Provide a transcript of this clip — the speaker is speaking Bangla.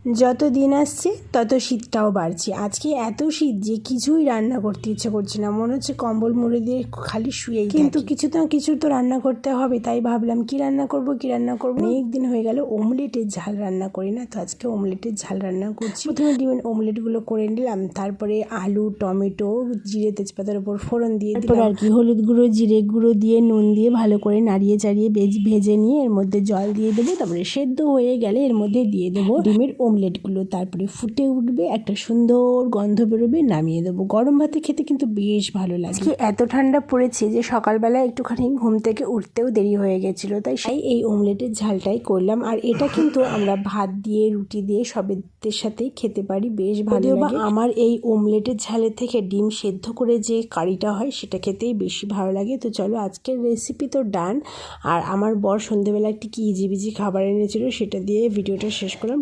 যত দিন আসছে তত শীতটাও বাড়ছে। আজকে এত শীত যে কিছুই রান্না করতে ইচ্ছে করছে না, মনে হচ্ছে কম্বল মুড়ি দিয়ে খালি শুয়েই থাকি। কিন্তু কিছু তো রান্না করতে হবে, তাই ভাবলাম কি রান্না করব। অনেক দিন হয়ে গেল ওমলেটের ঝাল রান্না করি না, তো আজকে ওমলেটের ঝাল রান্না করছি। প্রথমে ডিমের ওমলেটগুলো করে নিলাম, তারপরে আলু, টমেটো, জিরে, তেজপাতার উপর ফোড়ন দিয়ে দিলাম, আর কি হলুদ গুঁড়ো, জিরে গুঁড়ো দিয়ে নুন দিয়ে ভালো করে নাড়িয়ে চাড়িয়ে ভেজে নিয়ে এর মধ্যে জল দিয়ে দেবো। তারপরে সেদ্ধ হয়ে গেলে এর মধ্যে দিয়ে দেবো ডিমের ওমলেটগুলো, তারপরে ফুটে উঠবে, একটা সুন্দর গন্ধ বেরোবে, নামিয়ে দেবো। গরম ভাতে খেতে কিন্তু বেশ ভালো লাগে। আজকে এত ঠান্ডা পড়েছে যে সকালবেলা একটুখানি ঘুম থেকে উঠতেও দেরি হয়ে গেছিলো, তাই এই ওমলেটের ঝালটাই করলাম। আর এটা কিন্তু আমরা ভাত দিয়ে, রুটি দিয়ে সবের সাথেই খেতে পারি, বেশ ভালো লাগে। আমার এই ওমলেটের ঝালের থেকে ডিম সেদ্ধ করে যে কারিটা হয় সেটা খেতেই বেশি ভালো লাগে। তো চলো, আজকের রেসিপি তো ডান। আর আমার বর সন্ধেবেলা একটি কি ইজিবিজি খাবার এনেছিল, সেটা দিয়ে ভিডিওটা শেষ করলাম।